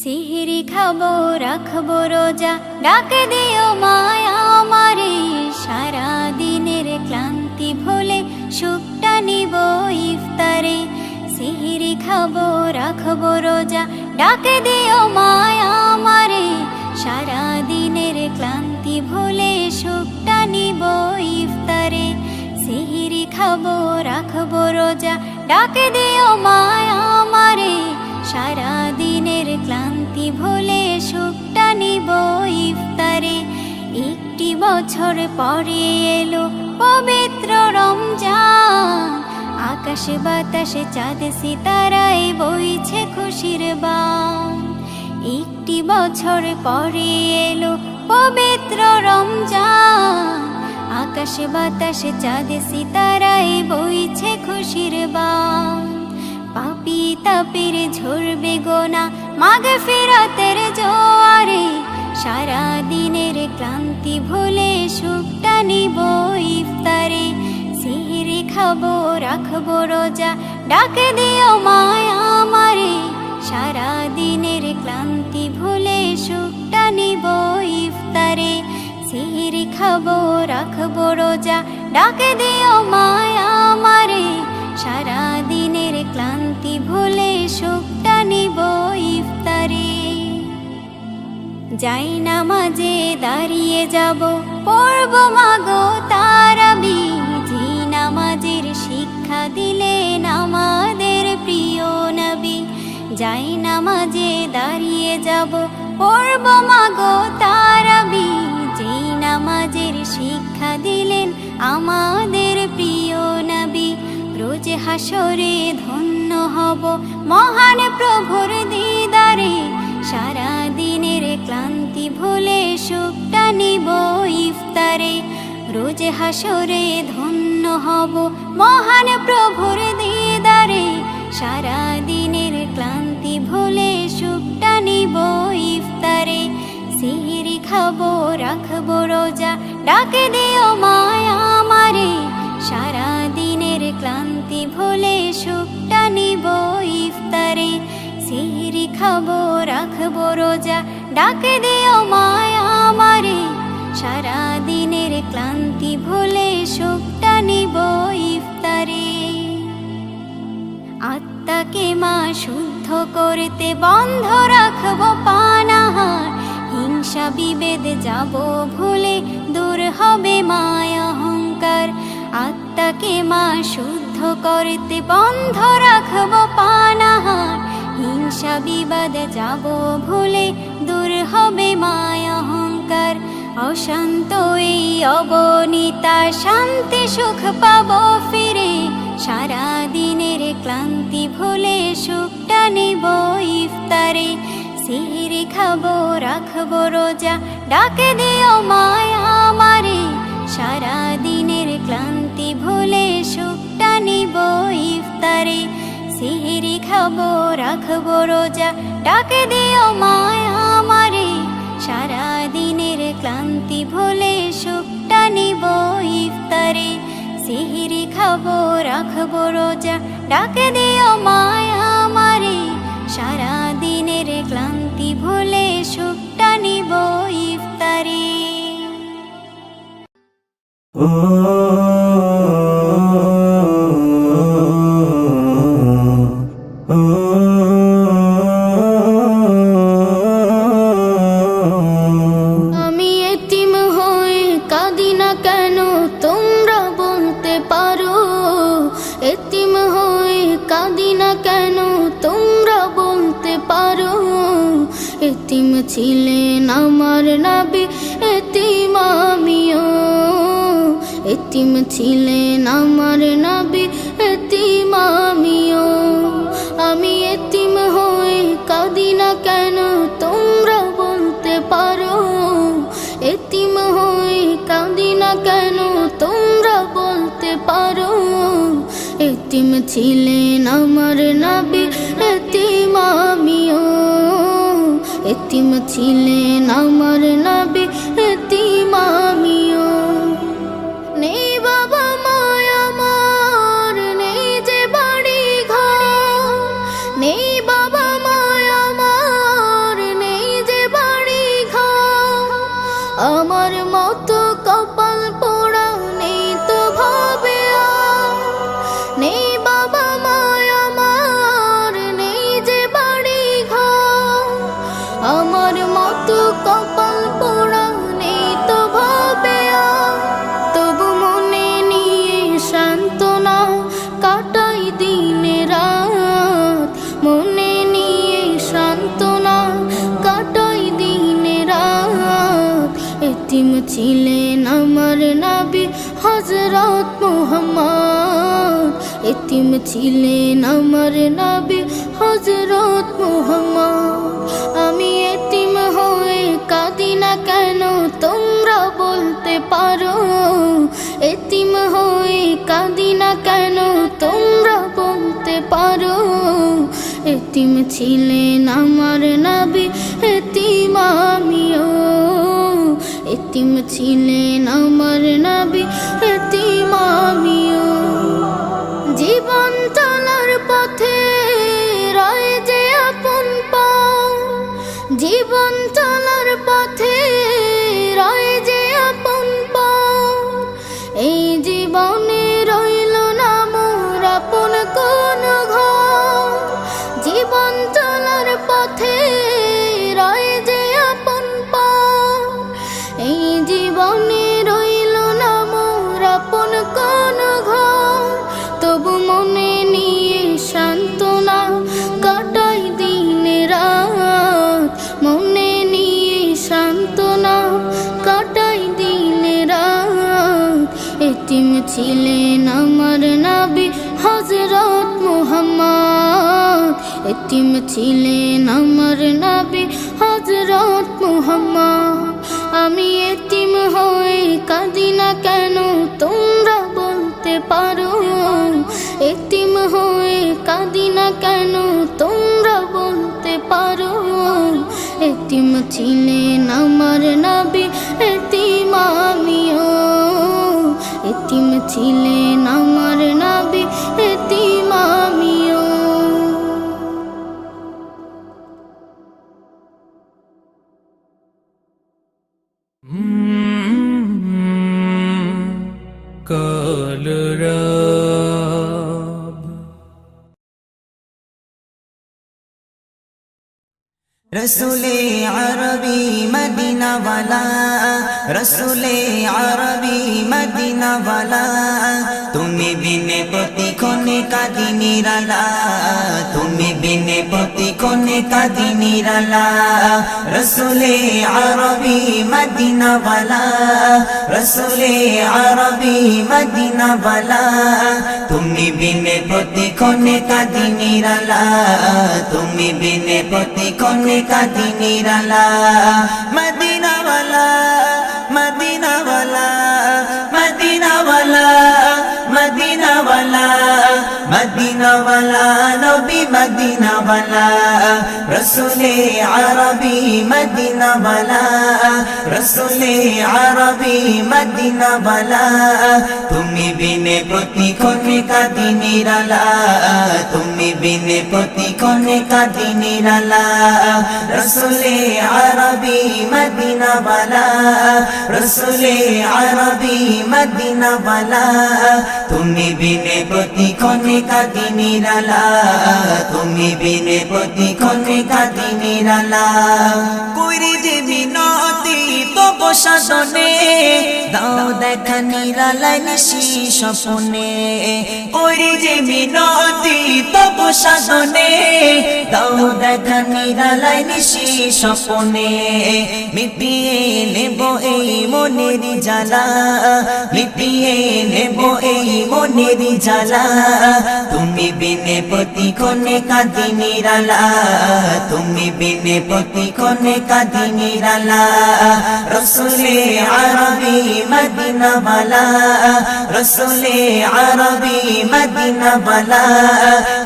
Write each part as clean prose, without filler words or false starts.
সিহরি খাবো রাখবো রোজা, ডাক দিও মায়া আমারে। সারা দিনের ক্লান্তি ভুলে সুখটা নিব ইফতারে। সিহরি খাবো রাখবো রোজা, ডাক দিও মায়া আমারে। সারা দিনের ক্লান্তি ভুলে সুখটা নিব ইফতারে। সিহরি খাবো রাখবো রোজা, ডাক দিও মায়া আমারে। সারা দিনের ক্লান্তি ভুলে সুখটা নিব ইফতারে। একটি বছর পরে এলো পবিত্র রমজান, আকাশে বাতাসে চাঁদ সিতারায় বইছে খুশির বান। একটি বছর পরে এলো পবিত্র রমজান, আকাশে বাতাসে চাঁদ সিতারায় বইছে খুশির বান। পাপী তাপের ঝরবে গোনা মাগফিরাতের জোয়ারে। সারা দিনের ক্লান্তি ভুলে সুখটা নিব ইফতারে। সিহরি খাবো রাখবো রোজা, ডাক দিও মায়া আমারে। সারা দিনের ক্লান্তি ভুলে সুখটা নিব ইফতারে। সিহরি খাবো রাখবো রোজা, ডাক দিও মায়া আমারে। সারা দিনের ক্লান্তি ভুলে সুখটা নিব ইফতারে। যাই নামাজে দাঁড়িয়ে যাব, পড়ব মাগো তারাবি। যে নামাজের শিক্ষা দিলেন আমাদের প্রিয় নবী। যাই নামাজে দাঁড়িয়ে যাব, পড়ব মাগো তারাবি। যে নামাজের শিক্ষা দিলেন আমাদের প্রিয় নবী। রোজ হাসরে ধন্য হব মহান প্রভুর দিদারে। সারা দিনের ক্লান্তি ভুলে সুখটা নিব ইফতারে। রোজ হাসরে ধন্য হব মহান প্রভুর দিদারে। সারা দিনের ক্লান্তি ভুলে সুখটা নিব ইফতারে। সিহরি খাবো রাখবো রোজা, ডাক দিও মায়া আমারে। সারা দিনের ক্লান্তি ভুলে সুখটা নিব ইফতারে। সিহরি খাবো রাখবো রোজা, ডাক দিও মায়া আমারে। সারা দিনের ক্লান্তি ভুলে সুখটা নিব ইফতারে। আত্মাকে মা শুদ্ধ করতে বন্ধ রাখবো পানাহার। হিংসা বিভেদ যাব ভুলে দূর হবে মায়া অহংকার। আত্মাকে মা শুদ্ধ করতে বন্ধ রাখবো পানাহার। হিংসা বিবাদ যাব ভুলে দূর হবে মায়া অহংকার। অশান্ত এই অবনীতা শান্তি সুখ পাবো ফিরে। সারা দিনের ক্লান্তি ভুলে সুখটা নিব ইফতারে। সিহরি খাবো রাখবো রোজা, ডাক দিও মায়া আমারে। সারা দিনের ক্লান্তি ভুলে সুখটা নিব ইফতারে। সিহরি খাবো রাখবো রোজা, ডাক দিও মায়া আমারে। সারা দিনের ক্লান্তি ভুলে সুখটা নিব ইফতারে। সিহরি খাবো রাখবো রোজা, ডাক দিও মায়া আমারে। সারা দিনের ক্লান্তি ভুলে সুখটা নিব ইফতারে। আমি এতিম হয়ে কাঁদি না কেন তোমরা বলতে পারো। এতিম হয়ে কাঁদি না কেন তোমরা বলতে পারো। এতিম ছিলেন আমার নবী, এতিম আমিও। এতিম ছিলেন আমার নবী, এতিম আমিও। আমি এতিম হয়ে কাঁদি না কেন তোমরা বলতে পারো। এতিম হয়ে কাঁদি না কেন তোমরা বলতে পারো। এতিম ছিলেন আমার নবী, এতিম আমিও। এতিম ছিলেন আমার নবী, এতিম আমিও। নেই বাবা মায় আমার, নেই যে বাড়ি ঘর। নেই বাবা মায় আমার, ছিলেন আমার নবী হযরত মুহাম্মদ, এতিম ছিলেন আমার নবী হযরত মুহাম্মদ। আমি এতিম হয়ে কাঁদি না কেন তোমরা বলতে পারো, এতিম হয়ে কাঁদি না কেন তোমরা বলতে পারো। এতিম ছিলেন আমার নবী এতিম আমিও, এতিম ছিলেন আমার নবী এতিম আমিও। জীবন চলার পথে রয় যে আপন পাও, জীবন চলার পথে রয় যে আপন পাও। এই জীবনে রইল না মোর আপন কোন ঘর, জীবন চলার পথে রয় যে আপন পাও। এই জীবনে রইল না মোর আপন কোন ঘর, তবু মনে নিয়ে সান্ত্বনা কাটাই দিন রাত, মনে নিয়ে সান্ত্বনা কাটাই দিন রাত। এতিম ছিলেন আমার নবী হযরত মুহাম্মদ, এতিম ছিলেন আমার নবী হযরত মুহাম্মদ। আমি এতিম হয়ে কাঁদি না কেন তোমরা বলতে পারো, এতিম হয়ে কাঁদি না কেন তোমরা বলতে পারো। এতিম ছিলেন আমার নবী এতিম আমিও, এতিম ছিলেন আমার নবী এতিম আমিও। কলরব রসুলে আরবি মদিনা वाला, রসুলে আরবি মদিনা वाला। তুমি বিনে প্রতিক্ষণে কাঁদি নিরালা, তুমি বিনে প্রতিক্ষণে কাঁদি নিরালা। রসুলে আরবি মদিনা वाला, রসুলে আরবি মদিনা वाला। তুমি বিনে প্রতিক্ষণে কাঁদি নিরালা, তুমি বিনে প্রতিক্ষণে কাঁদি নিরালা। মদিনা वाला, মদিনা वाला, মদিনা वाला, মদিনা वाला, মদিনা वाला নবী মদিনা वाला। রসুলে আরবি মদিনা वाला, রসুলে আরবি মদিনা वाला। তুমি বিনে প্রতিক্ষণে কাঁদি নিরালা, তুমি বিনে প্রতিক্ষণে কাঁদি নিরালা। রসুলে আরবি মদিনা वाला, রসুলে আরবি মদিনা वाला। তুমি বিনে প্রতিক্ষণে কাঁদি নিরালা, তুমি বিনে প্রতিক্ষণে কাঁদি নিরালা। কইরে যে মিনতি তব সাধনে, দাও দেখা নিরালায় নিশি স্বপনে। কইরে যে মিনতি তব সাধনে, দাও দেখা নিরালায় নিশি স্বপনে। মিটিয়ে নেব এই মনের জ্বালা, মিটিয়ে নেব এই মনের জ্বালা। তুমি বিনে প্রতিক্ষণে কাঁদি নিরালা, তুমি বিনে প্রতিক্ষণে কাঁদি নিরালা। রসুলে আরবি মদিনা वाला, রসুলে আরবি মদিনা वाला।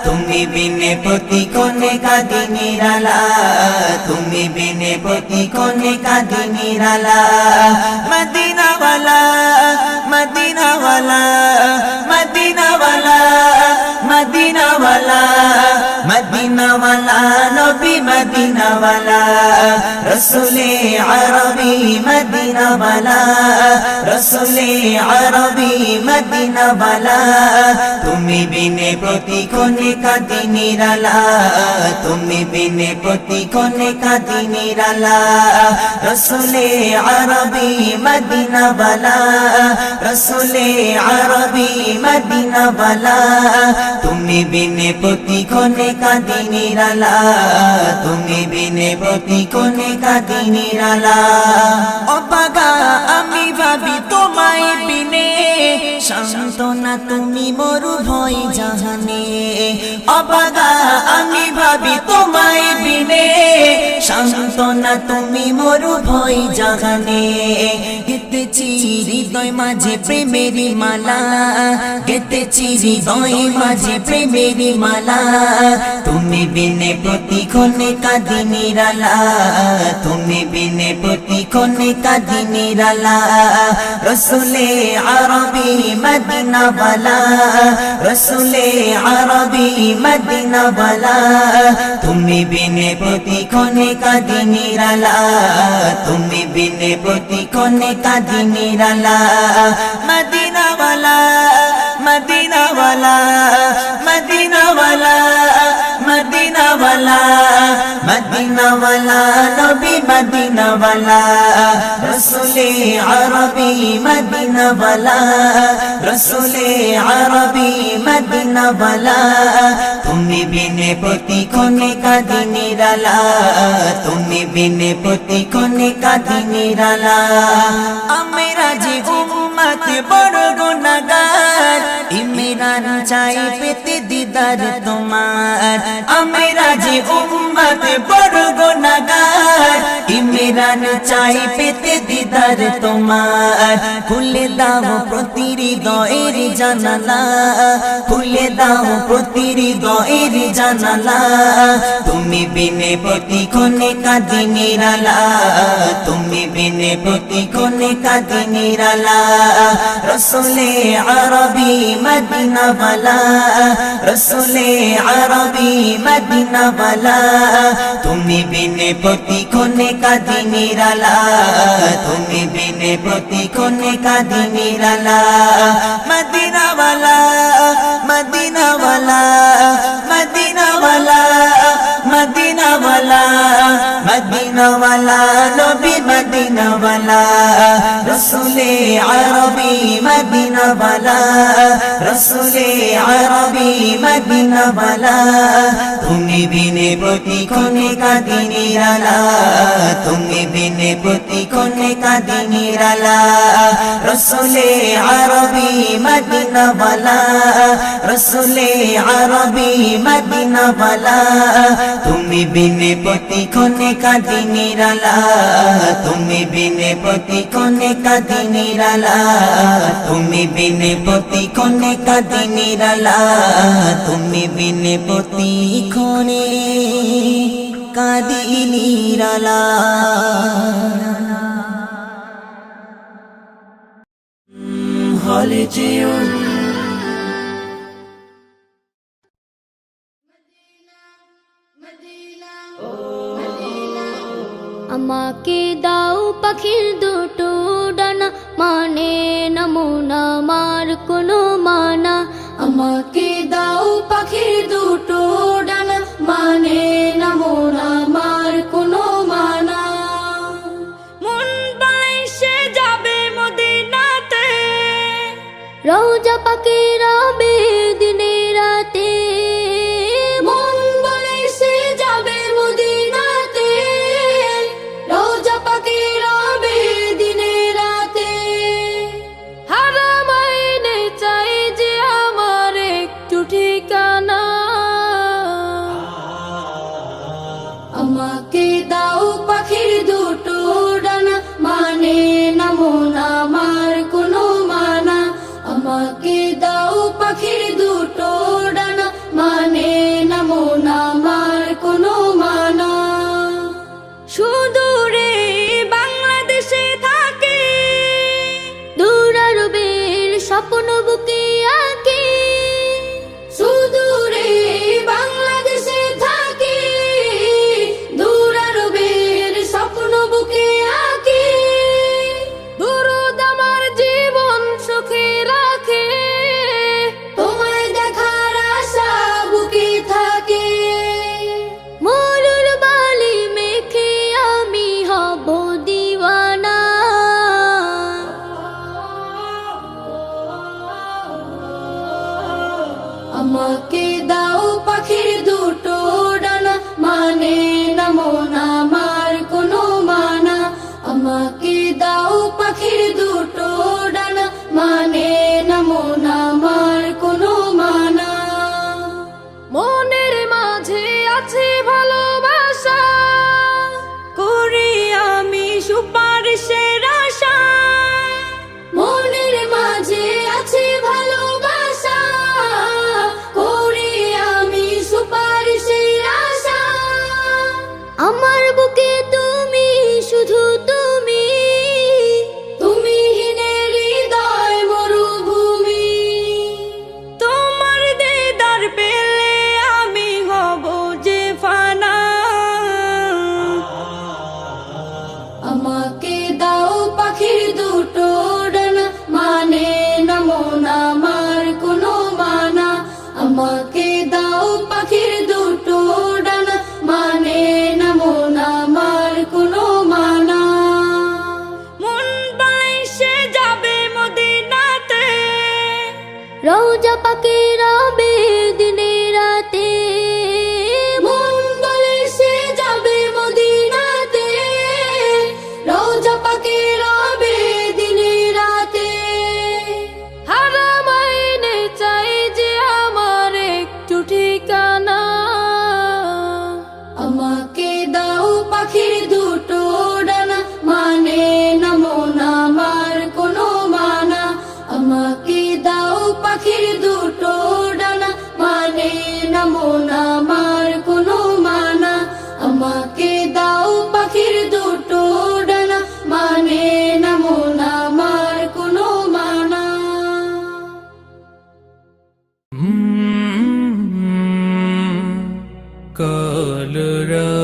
তুমি বিনে প্রতিক্ষণে কাঁদি নিরালা, তুমি বিনে প্রতিক্ষণে কাঁদি নিরালা। মদিনা वाला, মদিনা वाला, মদিনা वाला, মদিনা वाला, মদিনা वाला নবী মদিনা वाला। রসুলে আরবি মদিনা वाला, রসুলে আরবি মদিনা वाला। তুমি বিনে প্রতিক্ষণে কাঁদি নিরালা, তুমি বিনে প্রতিক্ষণে কাঁদি নিরালা। রসুলে আরবি মদিনা वाला, রসুলে আরবি মদিনা वाला। তুমি বিনে প্রতিক্ষণে কাঁদি নিরালা, তুমি বিনে প্রতিক্ষণে কাঁদি নিরালা অবাগা আমি ভাবি তোমায় বিনে সান্তনা তুমি মরু ভয় জাহানে অবাগা আমি ভাবি তোমায় বিনে সান্তনা তুমি মরু ভয় জাহানে গেতেছি হৃদয় মাঝে প্রেমেরি মালা গেতেছি হৃদয় মাঝে প্রেমেরি মালা তুমি বিনে প্রতিক্ষণে কাঁদি নিরালা তুমি বিনে প্রতিক্ষণে কাঁদি নিরালা রসুলে আরবি মদিনা वाला রসুলে আরবি মদিনা वाला তুমি বিনে প্রতিক্ষণে কাঁদি নিরালা তুমি বিনে প্রতিক্ষণে কাঁদি নিরালা মদিনা वाला মদিনা वाला মদিনা वाला মদিনা वाला মদিনা वाला নবী মদিনা वाला রসুলে আরবি মদিনা वाला রসুলে আরবি মদিনা वाला তুমি বিনে প্রতিক্ষণে কাঁদি নিরালা তুমি বিনে প্রতিক্ষণে কাঁদি নিরালা আমরা যে উম্মত বড় গুনাহগার ইমরান চাই পেতে দিদার তোমার আমরা যে উম্মত বড় গুনাহগার ইমরান চাই পেতে দিদার তোমার খুলে দাও প্রতি হৃদয়ের জানালা খুলে দাও প্রতি হৃদয়ের জানালা তুমি বিনে প্রতিক্ষণে কাঁদি নিরালা তুমি বিনে প্রতিক্ষণে কাঁদি নিরালা রসুলে আরবি মদিনা वाला রসুলে আরবি মদিনা वाला তুমি বিনে প্রতিক্ষণে কাঁদি নিরালা তুমি বিনে প্রতিক্ষণে কাঁদি নিরালা মদিনা वाला মদিনা वाला মদিনা वाला মদিনা वाला মদিনা वाला নবী মদিনা वाला রসুলে আরবি মদিনা वाला রসুলে আরবি মদিনা वाला তুমি বিনে প্রতিক্ষণে কাঁদি নিরালা তুমি বিনে প্রতিক্ষণে কাঁদি নিরালা রসুলে আরবি মদিনা वाला রসুলে আরবি মদিনা वाला তুমি বিনে প্রতিক্ষণে কাঁদি নিরালা তুমি বিনে প্রতিক্ষণে কাঁদি নিরালা তুমি বিনে প্রতিক্ষণে কাঁদি নিরালা তুমি বিনে প্রতিক্ষণে কাঁদি নিরালা হলে যেও আমাকে দাও পাখির দুটো ডানা মানে নমুনা মার কোনো মানা আমাকে দাও পাখির দুটো ডানা মানে নমুনা মার কোনো মানা মন বাইসে যাবে মদিনাতে রওজা পাখির আবে দিনে রাতে মন বাইসে যাবে মদিনাতে রওজা পাখির আবে দিনে রাতে হারামাইনে চাই যে আমার একটু ঠিকানা আমাকে দাও পাখির দুটো ডানা মানে নমুনা মার কোনো মানা আমাকে দাও পাখির দুটো ডানা মানে নমুনা মার কোনো মানা সুদূরে বাংলাদেশে থাকে দূর আরবের স্বপ্ন বুকে আঁকে সুদূরে বাংলাদেশে থাকে দূর আরবের পাখির দুটো ডানা মানে না মন আমার কোনো মানা। কলরব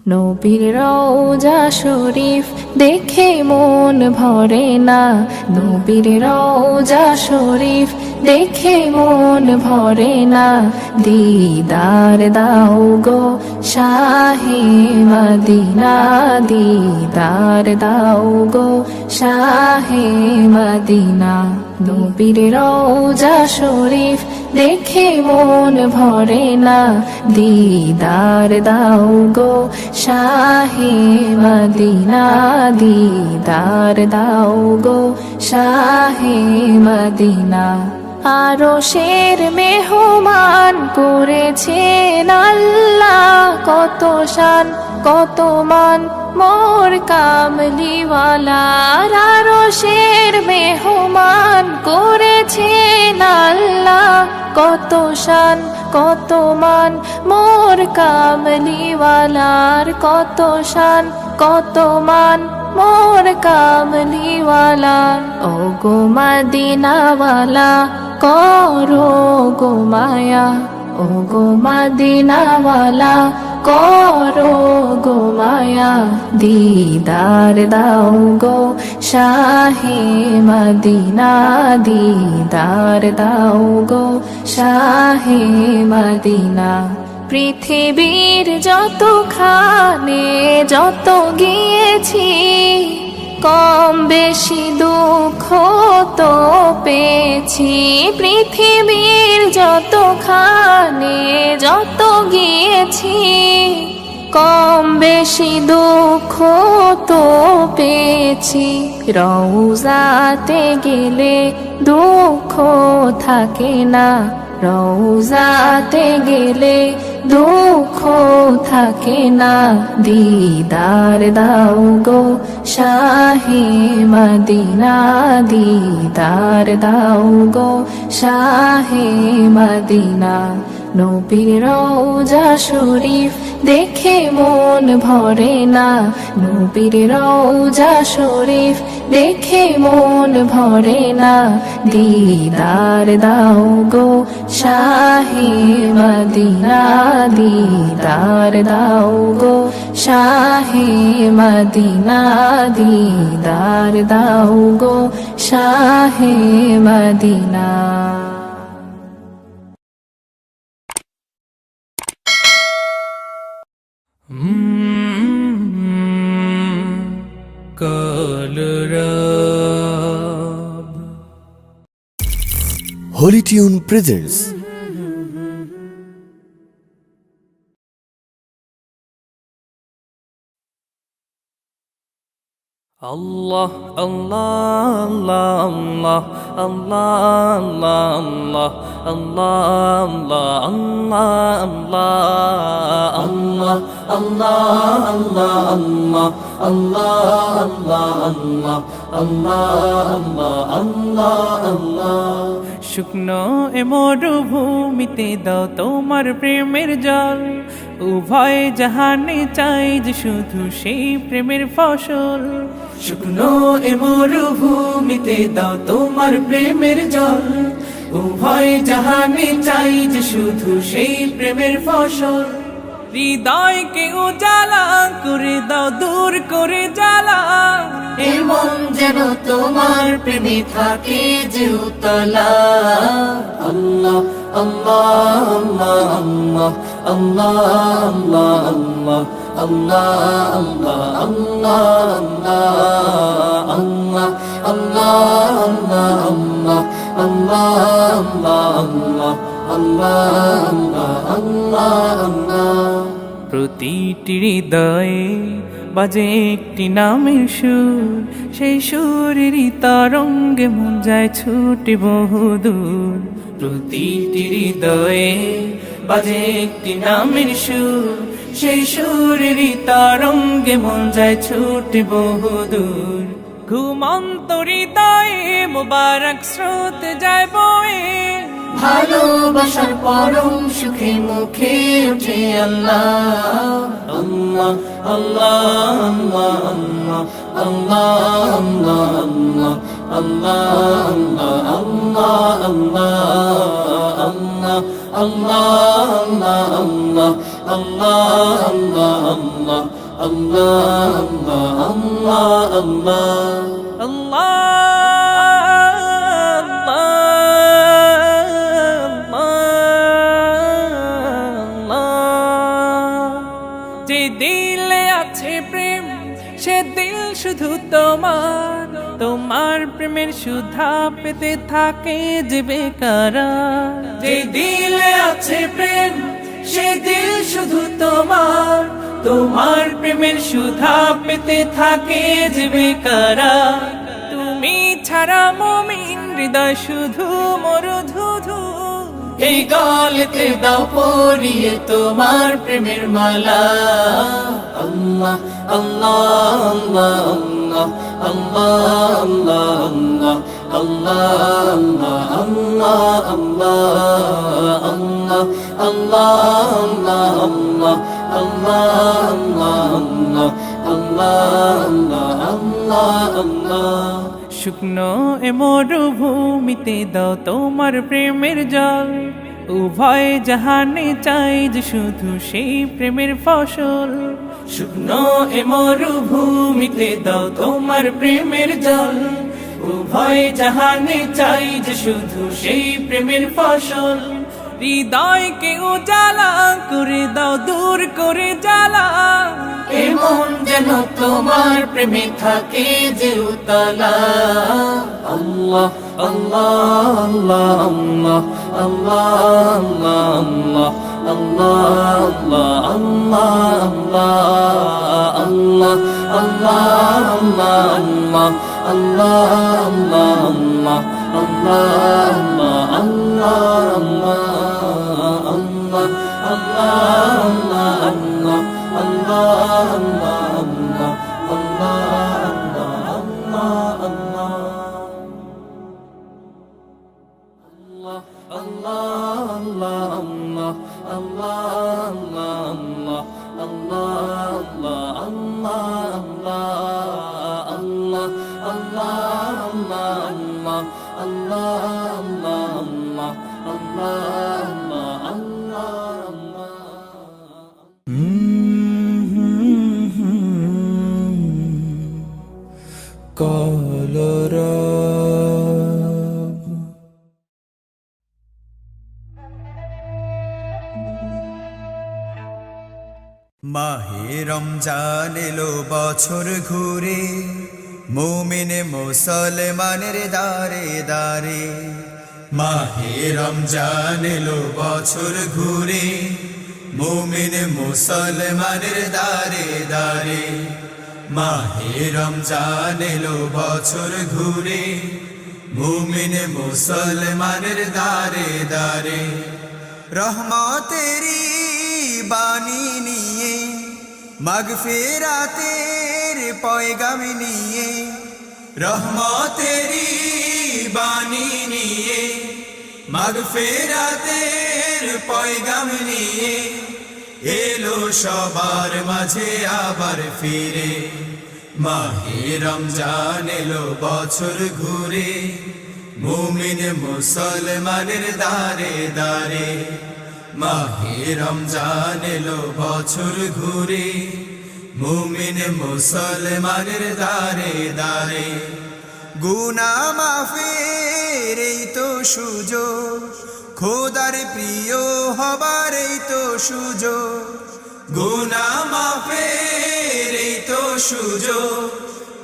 নবীর রওজা শরীফ দেখে মন ভরে না, নবীর রওজা শরীফ দেখে মন ভরে না, দিদার দাও গো শাহে মদিনা, দিদার দাও গো শাহে মদিনা। নবীর রওজা শরীফ দেখে মন ভরে না, দিদার দাও গো শাহে মদিনা, দিদার দাও গো শাহে মদিনা। আরশের মেহমান করেছেন আল্লাহ, কত শান কত মান মোর কামলিওয়ালার। আরশের মেহমান করেছেন আল্লাহ, কত শান কত মান মোর কামলিওয়ালার, কত শান কত মান মোর কামলিওয়ালার। ও গো মদিনাওয়ালা করো গো মায়া, ও গো মদিনাওয়ালা করো গো মায়া, দিদার দাও গো শাহে মদিনা, দিদার দাও গো শাহে মদিনা। পৃথিবীর যতখানে যত গিয়েছি, কম বেশি দুঃখ তো পেয়েছি। পৃথিবীর যতখানে যত গিয়েছি, কম বেশি দুঃখ তো পেয়েছি। রওজাতে গেলে দুঃখ থাকে না, রওজাতে গেলে দুঃখ থাকে না, দিদার দাও গো শাহে মদিনা, দিদার দাও গো শাহে মদিনা। নবীর রওজা শরীফ দেখে মন ভরে না, নবীর রওজা শরীফ দেখে মন ভরে না, দিদার দাও গো শাহে মদিনা, দিদার দাও গো শাহে মদিনা, দিদার দাও গো শাহে Medina. কলরব Holy Tune presents Allah Allah Allah Allah Allah Allah Allah Allah Allah Allah শুকনো এ মরুভূমিতে দাও তোমার প্রেমের জল, উভয় জাহানে চাই যে শুধু সেই প্রেমের ফসল। শুকনো এ মরুভূমিতে দাও তোমার প্রেমের জল, উভয় জাহানে চাই যে শুধু সেই প্রেমের ফসল। হৃদয়কে উজালা করে দাও, দূর করে জ্বালা, এমন যেন তোমার প্রেমে থাকে যে উতলা। আল্লাহ আল্লাহ আল্লাহ আল্লাহ আল্লাহ আল্লাহ আল্লাহ আল্লাহ আল্লাহ আল্লাহ। প্রতিটি হৃদয়ে বাজে একটি নামের সুর, সেই সুরেরই তরঙ্গে মন যায় ছুটে বহুদূর। প্রতিটি হৃদয়ে বাজে একটি নামের সুর, সেই সুরেরই তরঙ্গে মন যায় ছুটে বহুদূর। ঘুমন্ত হৃদয়ে মোবারক স্রোত যায় বয়ে, ভালোবাসার পরম সুখে মুখে ওঠে আল্লাহ আল্লাহ আল্লাহ আল্লাহ আল্লাহ আল্লাহ আল্লাহ আল্লাহ আল্লাহ আল্লাহ আল্লাহ আল্লাহ আল্লাহ আল্লাহ আল্লাহ আল্লাহ যে দিলে আছে প্রেম সে দিল শুধু তোমার, তোমার প্রেমের সুধা পেতে থাকে যে বেকারার। যে দিলে আছে প্রেম সে দিল শুধু তোমার, তোমার প্রেমের সুধা পেতে থাকে যে বেকারার। তুমি ছাড়া মুমিন হৃদয় শুধু মরুধুধু, এই গলেতে দাও পরিয়ে তোমার প্রেমের মালা আল্লাহ আল্লাহ আল্লাহ আল্লাহ আল্লাহ আল্লাহ আল্লাহ আল্লাহ আল্লাহ আল্লাহ আল্লাহ আল্লাহ আল্লাহ শুকনো এ মরুভূমিতে দাও তোমার প্রেমের জল, উভয় জাহানে চাই যে শুধু সেই প্রেমের ফসল। শুকনো এ মরুভূমিতে দাও তোমার প্রেমের জল, উভয় জাহানে চাই যে শুধু সেই প্রেমের ফসল। হৃদয়কে উজালা করে দাও দূর করে জ্বালা, এমন যেন তোমার প্রেমে থাকে যে উতলা আল্লাহ আল্লাহ আল্লাহ আল্লাহ আল্লাহ আল্লাহ আল্লাহ আল্লাহ মাহে রমজান এলো বছর ঘুরে, মুমিন মুসলমানের দারে দারে। মাহে রমজান এলো বছর ঘুরে, মুমিন মুসলমানের দারে দারে। মাহে রমজান এলো বছর ঘুরে, মুমিন মুসলমানের দারে দারে। রহমতেরি বাণী নিয়ে, মাগফিরাতের পয়গাম নিয়ে, রহমতেরি বাণী নিয়ে, মাগফিরাতের পয়গাম নিয়ে এলো সবার মাঝে আবার ফিরে। মাহে রমজান এলো বছর ঘুরে, মুমিন মুসলমানের দারে দারে। মাহে রমজান এলো বছর ঘুরে, মুমিন মুসলমানের দারে দারে। গুনাহ মাফের এই তো সুযোগ, খোদার প্রিয় হবার এই তো সুযোগ। গুনাহ মাফের এই তো সুযোগ,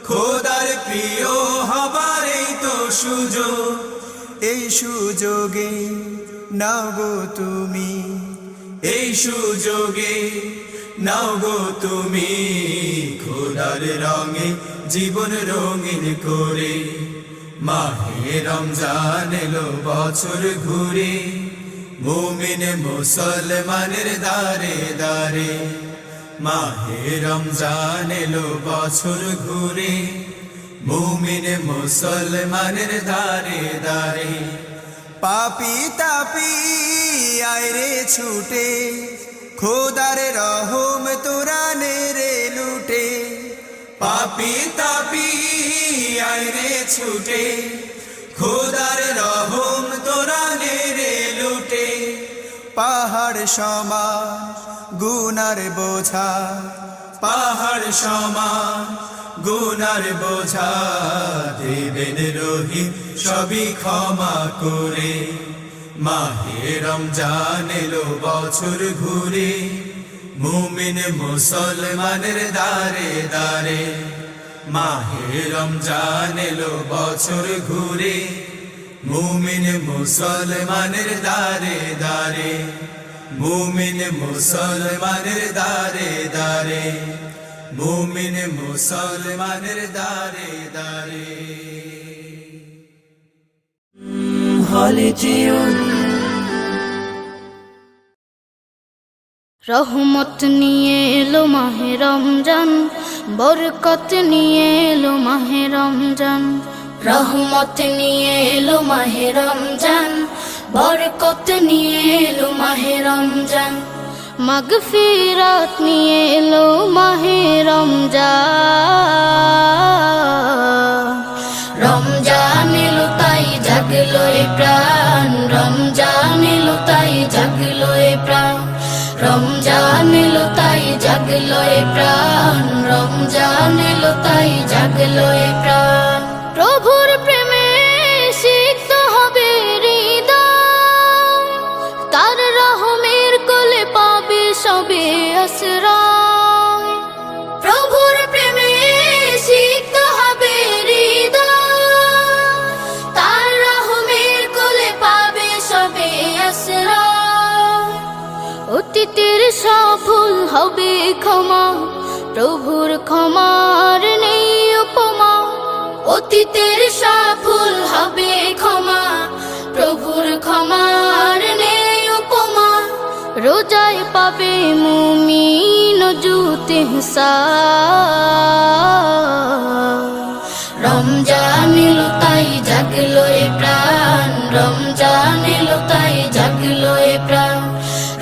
খোদার প্রিয় হবার এই তো সুযোগ। এই সুযোগে নাও গো তুমি, এই সুযোগে নাও গো তুমি, খোদার রঙে জীবন রঙিন করে। মাহে রমজান এলো বছর ঘুরে, মুমিন মুসলমানের দারে দারে। মাহে রমজান এলো বছর ঘুরে, মুমিন মুসলমানের দারে দারে। পাপি তাপি আয়রে ছুটে খোদার রহম তোরা নেরে লুটে পাপি তাপি আয়রে ছুটে খোদার রহম তোরা নেরে লুটে পাহাড় সমান গুনার বোঝা পাহাড় সমান গুনার বোঝা দেবেন রহিম সবই ক্ষমা করে মাহে রমজান এলো বছর ঘুরে মুমিন মুসলমানের দারে দারে মাহে রমজান এলো বছর ঘুরে মুমিন মুসলমানের দারে দারে মুমিন মুসলমানের দারে দারে মুমিন মুসলমানের দারে দারে হলে যেও রহমত নিয়ে এলো মাহে রমজান বরকত নিয়ে এলো মাহে রমজান রহমত নিয়ে এলো মাহে রমজান বরকত নিয়ে এলো মাহে রমজান মাগফিরাত নিয়ে এলো মাহে রমজান রমজান এলো তাই জাগলো এ প্রাণ রমজান এলো তাই জাগলো এ প্রাণ রমজান এলো তাই জাগলো এ প্রাণ রমজান এলো তাই জাগলো এ প্রাণ প্রভুর প্রেমে সিক্ত হবে হৃদয় তার রহমের কোলে পাবে সবে আশ্রয় প্রভুর প্রেমে সিক্ত হবে হৃদয় তার রহমের কোলে পাবে সবে আশ্রয় অতীতের সফল হবে ক্ষমা প্রভুর ক্ষমার নেই উপমা অতীতের সফল হবে ক্ষমা প্রভুর ক্ষমার নেই উপমা রোজায় পাবে মুমিন জুতে রমজান এলো তাই জাগলো এ প্রাণ রমজান এলো তাই জাগলো এ প্রাণ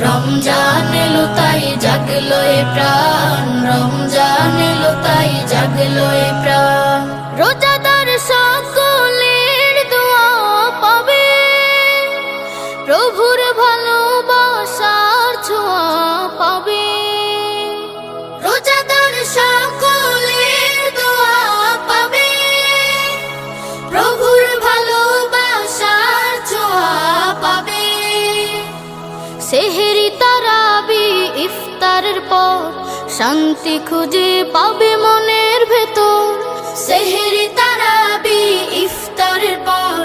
রমজান এলো তাই জাগলো এ প্রাণ রমজান এলো তাই জাগলো এ প্রাণ রোজাদার সকলের দোয়া পাবে প্রভুর ভালোবাসার ছোঁয়া পাবে রোজাদার সকলের দোয়া পাবে প্রভুর ভালোবাসার ছোঁয়া পাবে সেহেরি তারাবি ইফতারের পর শান্তি খুঁজে পাবে মনের ভেতর সেহেরি তারাবি ইফতারের পর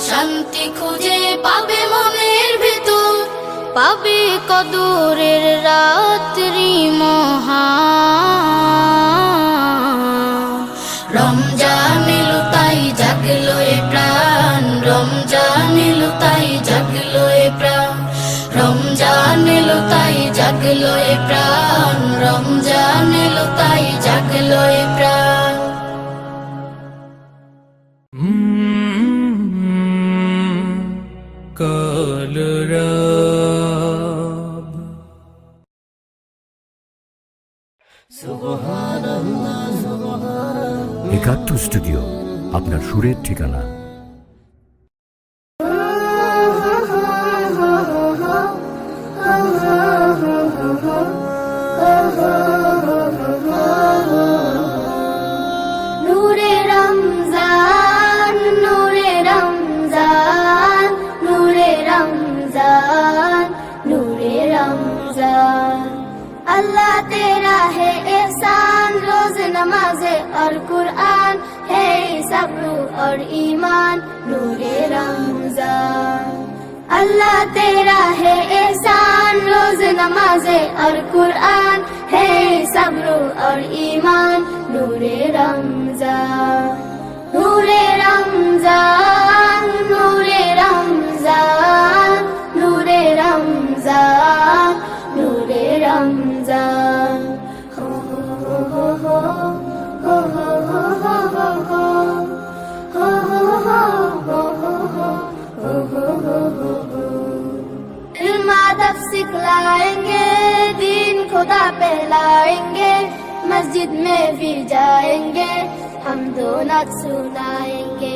শান্তি খুঁজে পাবে মনের ভেতর পাবে কদরের রাত্রি মহান রমজান এলো তাই জাগলো এ প্রাণ রমজান এলো তাই জাগলো এ প্রাণ রমজান এলো তাই জাগলো এ প্রাণ রমজান এলো তাই জাগলো এ প্রাণ কলরব একাত্তর স্টুডিও আপনার সুরের ঠিকানা। নূরে রমজান নূরে রমজান নূরে রমজান নূরে রমজান अल्लाह तेरा है एहसान रोज नमाज़े और कुरान है सब्र और ईमान नूरे रमजान अल्लाह तेरा है एहसान रोज नमाज़े और कुरान है सब्र और ईमान नूरे रमजान नूरे रमजान नूरे रमजान नूरे रमजान नूरे रमजान हो हो हो हो हो हो हो हो हो हो हो हो हो हो सिखलाएंगे, दीन खुदा पहलाएंगे, मस्जिद में भी जाएंगे, हम दो नात सुनाएंगे।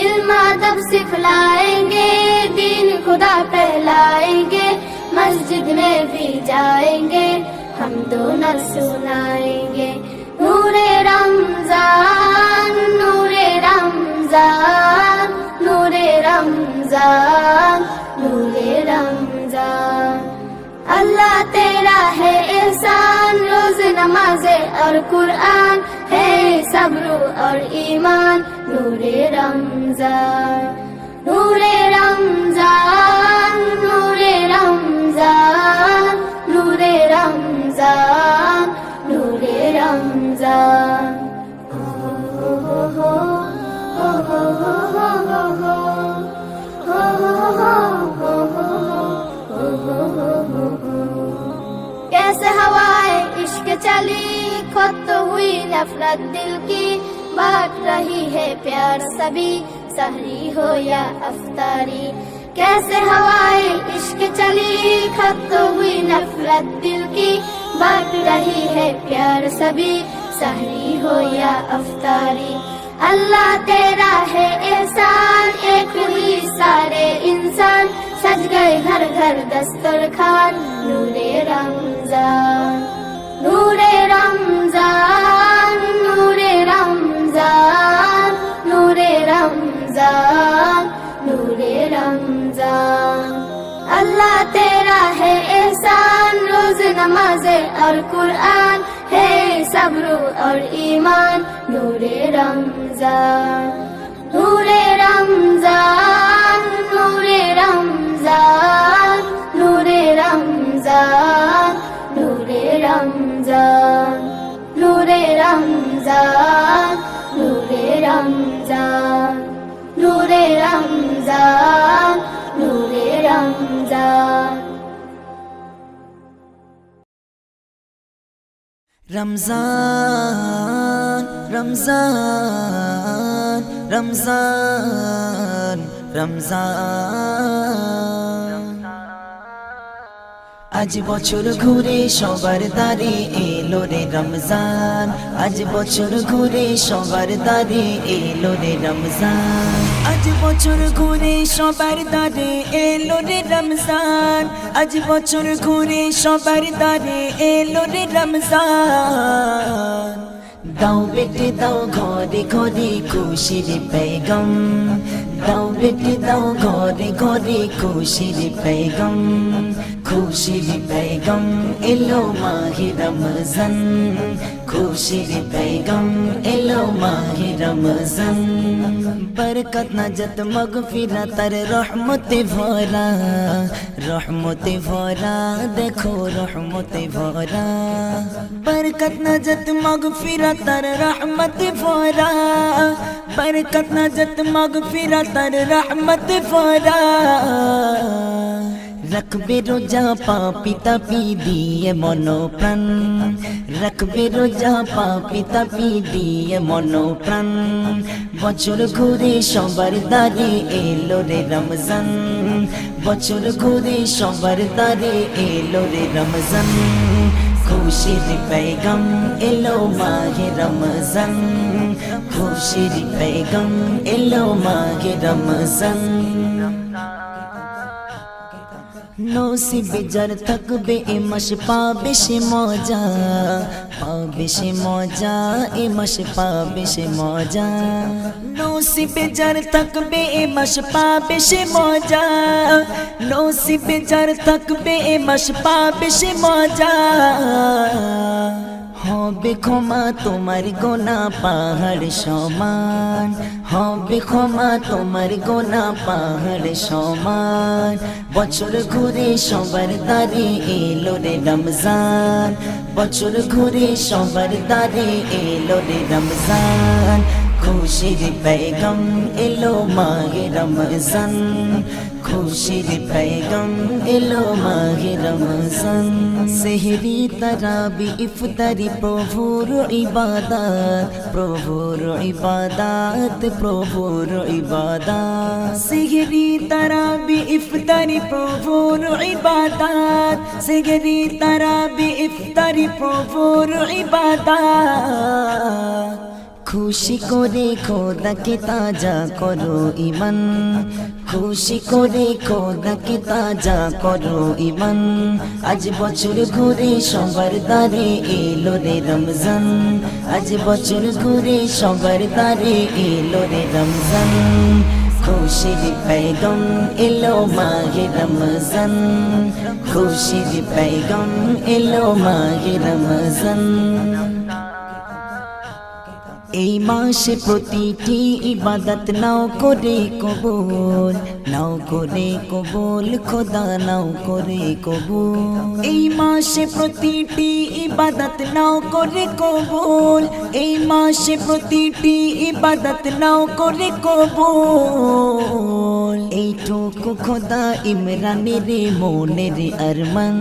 इल्म अदब सिखलाएंगे, दीन खुदा पहलाएंगे, मस्जिद में भी जाएंगे, हम दो नात सुनाएंगे। नूरे रमजान, नूरे रमजान, नूरे रमजान, नूरे रमजान। अल्लाह तेरा है एहसान, रोज नमाज़े और कुरान, है सब्र और ईमान, नूरे रमजान। नूरे रमजान, नूरे रमजान, नूरे रमजान, नूरे रमजान। कैसे हवाए इश्क चली, खुद तो हुई नफरत दिल की, बांट रही है प्यार सभी, सहरी हो या अफ्तारी। कैसे हवाए इश्क चली, खुद तो हुई नफरत दिल की, बांट रही है प्यार सभी, सहरी हो या अफ्तारी। अल्लाह तेरा है एहसान, एक ही सारे इंसान, सज गए घर घर दस्तरखान, नूरे रमजान। नूरे रमजान, नूरे रमजान, नूरे रमजान, नूरे रमजान। अल्लाह तेरा है एहसान, रोज नमाज़े और कुरान, है सब्र और ईमान, नूरे रमजान। नूरे रमजान, नूरे रमजान, नूरे रमजान, नूरे रमजान, नूरे रमजान, नूरे रमजान, नूरे रमजान, नूरे रमजान। रमजान रमजान रमजान रमजान, আজ বছর ঘুরে সবার দ্বারে এলো রে রমজান, আজ বছর ঘুরে সবার দ্বারে এলো রে রমজান, আজ বছর ঘুরে সবার দ্বারে এলো রে রমজান, আজ বছর ঘুরে সবার দ্বারে এলো রে রমজান। দাও বেটে দাও ঘরে ঘরে খুশির পেগম, দাও বেটে দাও ঘরে ঘরে খুশির পেগম, খুশির পেগম এলো মাহে রমজান, খুশির পেগম এলো মাহে রমজান। বরকত নাজত মগফিরাত আর রহমতে ভরা, রহমতে ভরা দেখো রহমতে ভরা, বরকত নাজত মগফিরাত আর রহমতে ভরা, বরকত নাজত মগফিরাত আর রহমতে ভরা। রাখবে রোজা পাপি তাপি দিয়ে মনোপ্রাণ, রাখবে রোজা পাপি তাপি দিয়ে মনোপ্রাণ, বছর ঘুরে সবার দ্বারে এলো রে রমজান, বছর ঘুরে সবার দ্বারে এলো রে রমজান, খুশির পেগম এলো মাহে রমজান, খুশির পেগম এলো মাহে রমজান। নসিবে যার থাকবে এ মাস পাবে সে মজা, পাবে সে মজা এ মাস পাবে সে মজা, নসিবে যার থাকবে এ মাস পাবে সে মজা, নসিবে যার থাকবে এ মাস পাবে সে মজা। হবে ক্ষমা তোমার গোনা পাহাড় সমান, হবে ক্ষমা তোমার গোনা পাহাড় সমান, বছর ঘুরে সবার দ্বারে এলো রে রমজান, বছর ঘুরে সবার দ্বারে এলো রে রমজান, খুশির পেগম এলো মাহে রমজান খুশির পেগম এলো মাহে রমজান সেহরি তারাবি ইফতারি প্রভুর ইবাদত প্রভুর ইবাদত প্রভুর ইবাদত সেহরি তারাবি ইফতারি প্রভুর ইবাদত সেহরি তারাবি ইফতারি প্রভুর ইবাদত খুশি করে খোদাকে তাজা করো ইমান খুশি করে খোদাকে তাজা করো ইমান আজ বছর ঘুরে সবার দ্বারে এলো রে রমজান আজ বছর ঘুরে সবার দ্বারে এলো রে রমজান খুশির পেগম এলো মাহে রমজান খুশির পেগম এলো মাহে রমজান এই মাসে প্রতিটি ইবাদত নাও করে কবুল খোদা নাও করে কবুল এই মাসে প্রতিটি ইবাদত নাও করে কবুল এই মাসে প্রতিটি ইবাদত নাও করে কবুল এইটুকু খোদা ইমরানের মনের আরমান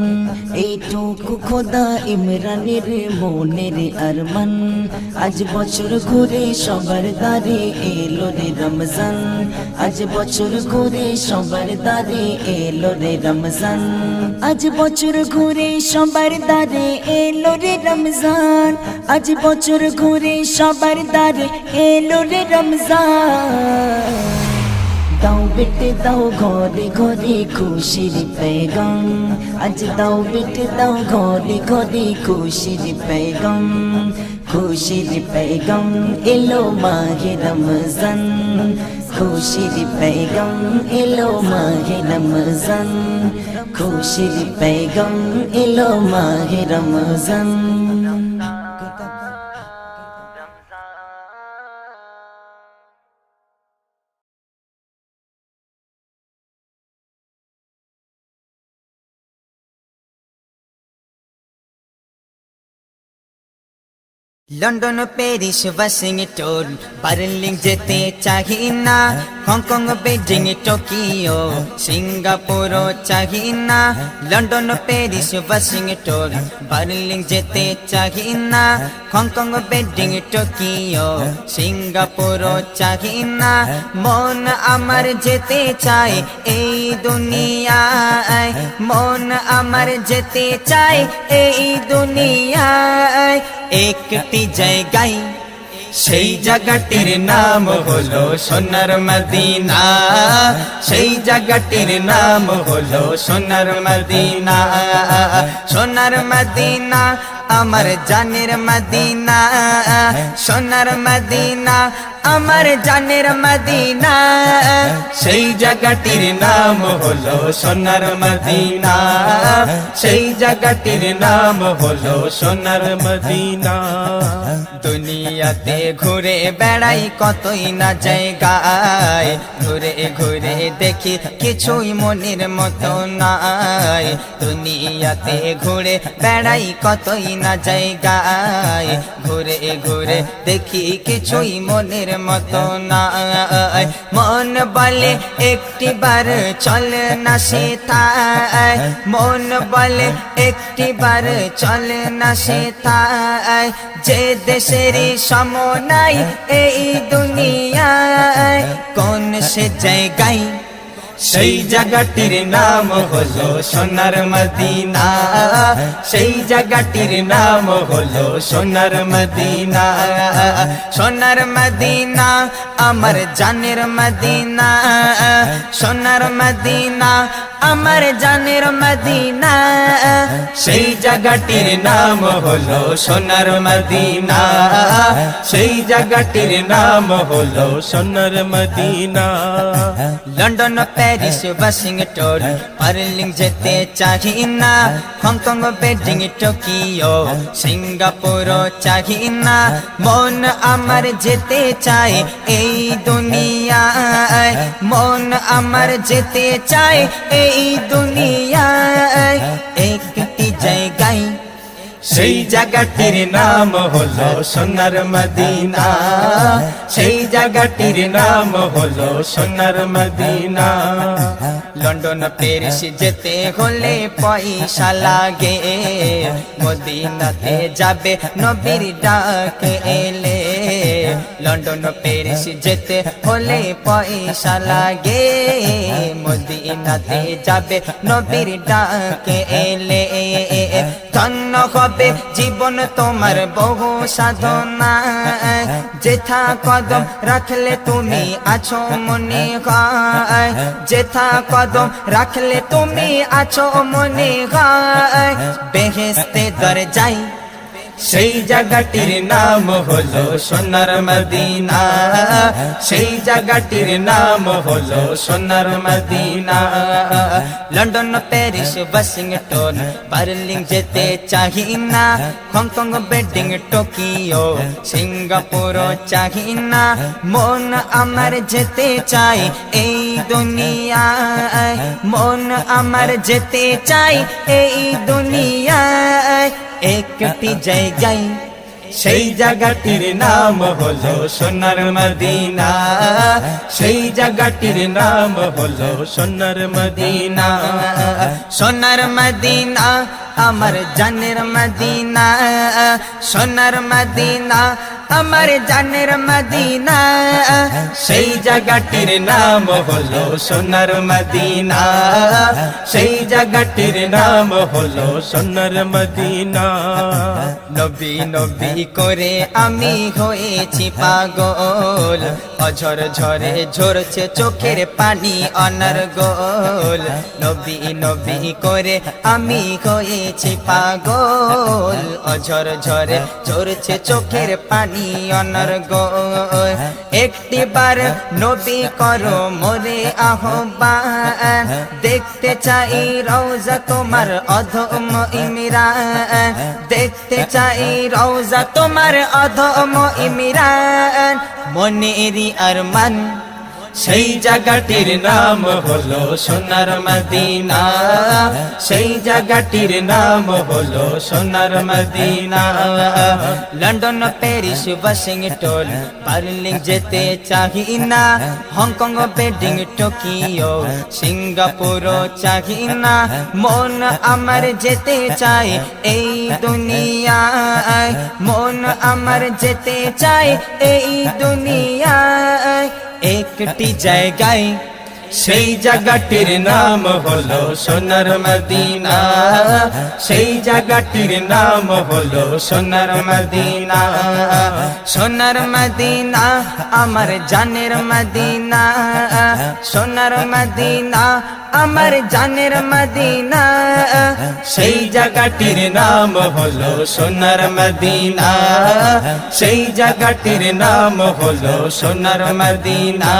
এইটুকু খোদা ইমরানের মনের আরমান আজ বছর ঘুরে সবার দ্বারে এলো রে রমজান আজ বছর ঘুরে সবার দ্বারে এলো রে রমজান আজ বছর ঘুরে সবার দ্বারে এলো রে রমজান আজ বছর ঘুরে সবার দ্বারে এলো রে রমজান দাও বেটে দাও ঘরে ঘরে খুশির পেগম আজ দাও বেটে দাও ঘরে ঘরে খুশির পেগম খুশির পেগম এলো মাহে রমজান খুশির পেগম এলো মাহে রমজান খুশির পেগম এলো মাহে Ramzan London Paris Washington Berlin যেতে চাহি না হংকং বেজিং টোকিও সিঙ্গাপুর চাহি না লন্ডন প্যারিস ওয়াশিংটন বার্লিন যেতে চাহি না হংকং বেজিং টোকিও সিঙ্গাপুর চাহি না মন আমার যেতে চায় এই দুনিয়ায় মন আমার যেতে চায় এই দুনিয়ায় একটি জায়গায় সেই জায়গাটির নাম হলো সোনার মদিনা সেই জায়গাটির নাম হলো সোনার মদিনা সোনার মদিনা আমার জানের মদিনা সোনার মদিনা আমার জানের মদিনা সেই জায়গাটির নাম হলো সোনার মদিনা সেই জায়গাটির নাম হলো সোনার মদিনা দুনিয়াতে ঘুরে বেড়াই কতই না জায়গায় ঘুরে ঘুরে দেখি কিছুই মনের মতো নাই দুনিয়াতে ঘুরে বেড়াই কতই না জায়গায় ঘুরে ঘুরে দেখি কিছুই মনের মতো নাই মন বলে একটিবার চল না সেথায় মন বলে একটিবার চল না সেথায় যে দেশেরই সম নাই এই দুনিয়ায় কোন সে জায়গায় সেই জায়গাটির নাম হলো সোনার মদিনা সেই জায়গাটির নাম হলো সোনার মদিনা সোনার মদিনা আমার জানের মদিনা সোনার মদিনা আমার জানের মদিনা সেই জায়গাটির নাম হলো সোনার মদিনা সেই জায়গাটির নাম হলো সোনার Medina London Paris Washington Berlin যেতে চাহি না হংকং বেজিং টোকিও সিঙ্গাপুর চাহি না মন আমার যেতে চায় এই দুনিয়ায় মন আমার যেতে চায় এই দুনিয়ায় একটি জায়গায় সেই জায়গাটির নাম হলো সোনার মদিনা, সেই জায়গাটির নাম হলো সোনার মদিনা। লন্ডন প্যারিস যেতে হলে পয়সা লাগে, মদিনাতে যাবে নবীর ডাক এলে। লন্ডন প্যারিস যেতে হলে পয়সা লাগে, মদিনাতে যাবে নবীর ডাক এলে। ধন্য হবে জীবন তোমার বহু সাধনা, যেথা কদম রাখলে তুমি আছো মনে হয়, যেথা কদম রাখলে তুমি আছো মনে হয়। বেহেশতে দরজাই সেই জায়গাটির নাম হলো সোনার মদিনা, সেই জায়গাটির নাম হলো সোনার Medina. London Paris Washington Berlin যেতে চাহি না, হংকং বেজিং টোকিও সিঙ্গাপুর চাহি না। মন আমার যেতে চাই এই দুনিয়ায়, মন আমার যেতে চাই এই দুনিয়ায়। একটি জায়গায় সেই জায়গাটির নাম হলো সোনার মদিনা, সেই জায়গাটির নাম হলো সোনার মদিনা। সোনার মদিনা আমার জানের মদিনা, সোনার মদিনা আমার জানের মদিনা। সেই জায়গাটির নাম হলো সোনার মদিনা, সেই জায়গাটির নাম হলো সোনার মদিনা। নবী নবী করে আমি হয়েছি পাগল, অঝর ঝরে ঝরছে চোখের পানি অনর্গল। নবী নবী করে আমি হয়েছি পাগল, অঝর ঝরে ঝরছে চোখের পানি অনর্গল। একটিবার নবী করো মোরে আহ্বান, দেখতে চাই রওজা তোমার অধম ইমরান, দেখতে চাই রওজা তোমার অধম ইমরান। মনেরই আরমান সেই জায়গাটির নাম হলো সোনার মদিনা, সেই জায়গাটির নাম হলো সোনার Medina. London Paris Washington Berlin যেতে চাহি না, হংকং বেজিং টোকিও সিঙ্গাপুর চাহি না। মন আমার যেতে চাই এই দুনিয়ায়, মন আমার যেতে চাই এই দুনিয়ায়। একটি জায়গায় সেই জায়গাটির নাম হলো সোনার মদিনা, সেই জায়গাটির নাম হলো সোনার মদিনা। সোনার মদিনা আমার জানের মদিনা, সোনার মদিনা আমার জানের মদিনা। সেই জায়গাটির নাম হলো সোনার মদিনা, সেই জায়গাটির নাম হলো সোনার মদিনা,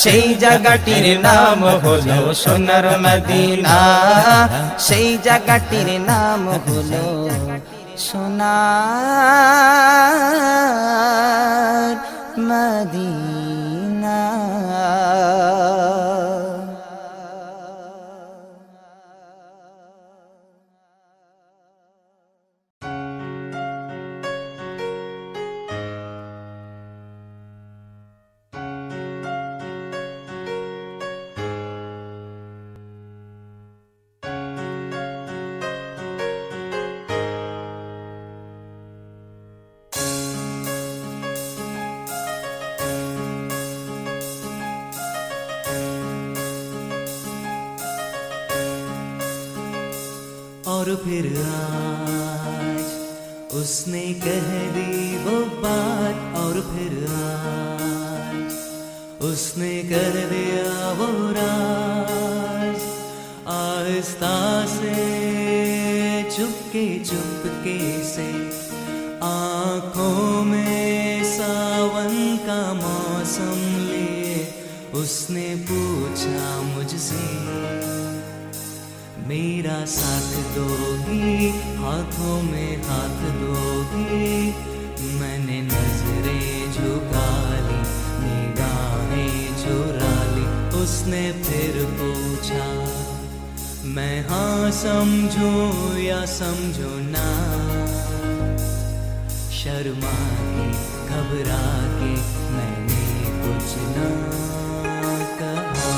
সেই জায়গাটির নাম হলো সোনার মদিনা, সেই জায়গাটির নাম হলো সোনার মদিনা। और फिर आज उसने कह दी वो बात, और फिर आज उसने कर दिया वो राज। आहिस्ता से चुपके चुपके से आँखों में सावन का मौसम लिए उसने पूछा मुझसे, मेरा साथ दोगी, हाथों में हाथ दोगी। मैंने नजरें झुका ली, निगाहें चुरा ली। उसने फिर पूछा, मैं हाँ समझो या समझो ना, शर्मा के घबरा के मैंने कुछ ना कहा।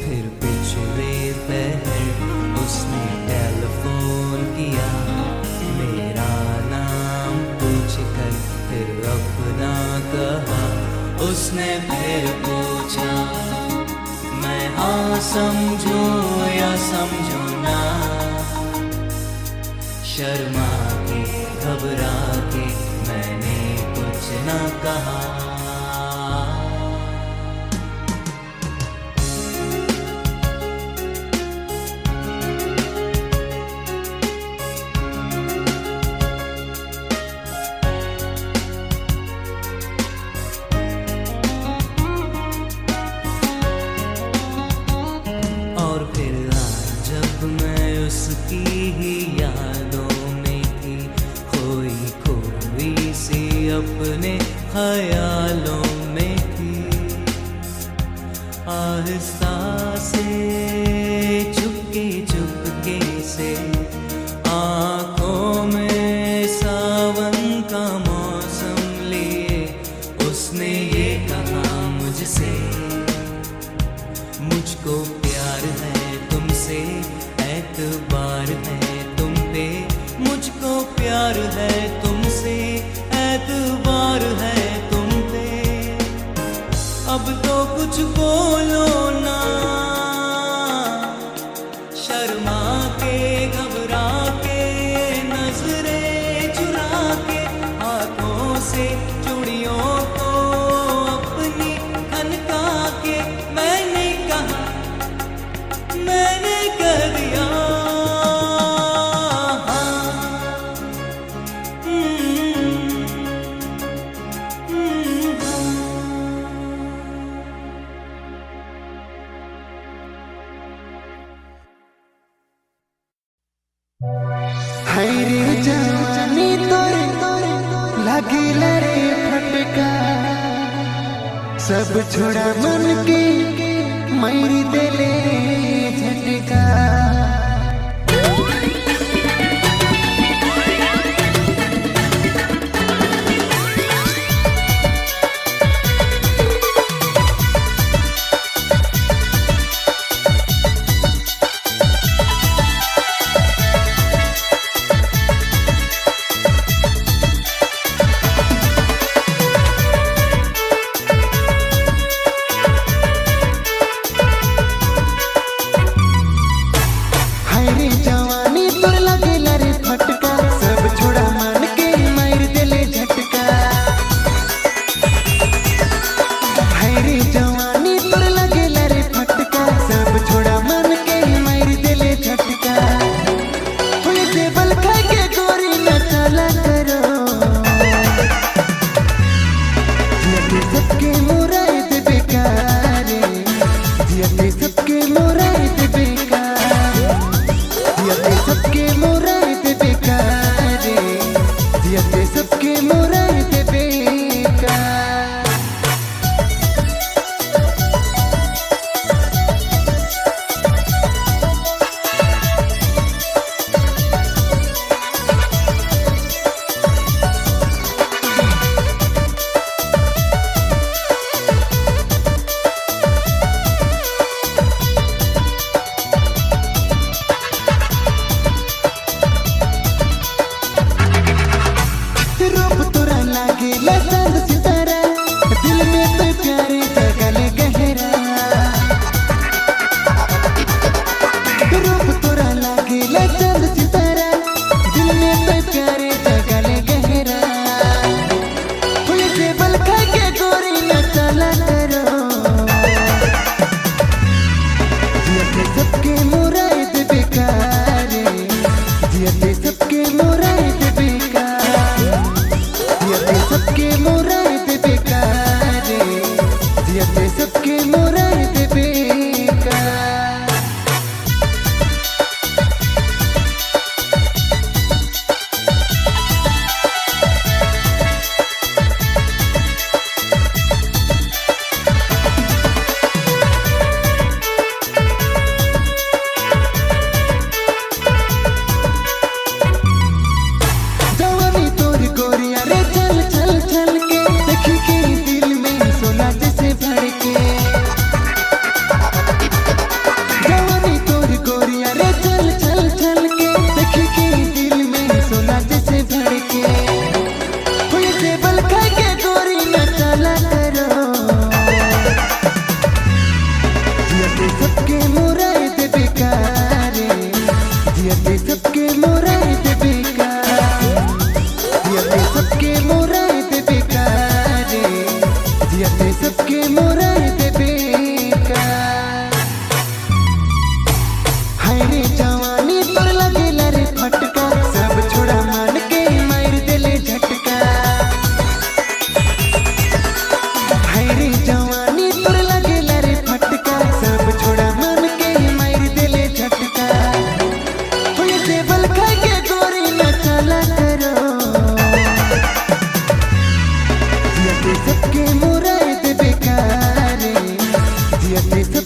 फिर पिछले पहर उसने टेलीफोन किया, मेरा नाम पूछकर फिर अपना कहा। उसने फिर पूछा, मैं हाँ समझो या समझो ना, शर्मा के घबरा के मैंने कुछ ना कहा। और फिर आज जब मैं उसकी ही यादों में थी, खोई सी अपने ख्यालों में थी, आहिस्ता से चुपके से आँखों में सावन का मौसम लिए उसने ये कहा मुझसे, मुझको प्यार है तुमसे, एतबार है तुम पे, मुझको प्यार है तुमसे, एतबार है तुम पे। अब तो कुछ बोलो ना, शर्मा के घबरा के नजरें चुरा के, हाथों से चूड़ियों को अपनी खनका के मैंने कहा, मैंने कह दिया हायरे जवानी तोरे लगे रे फटका, सब छोड़ा मन के मारी देले झटका।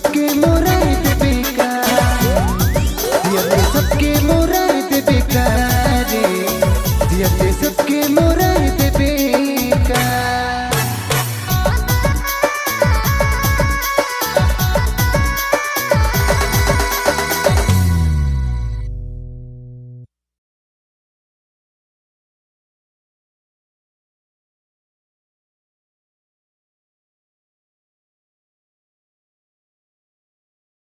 सबके मुराद बेकार, जियते सबके मुराद बेकार, जियते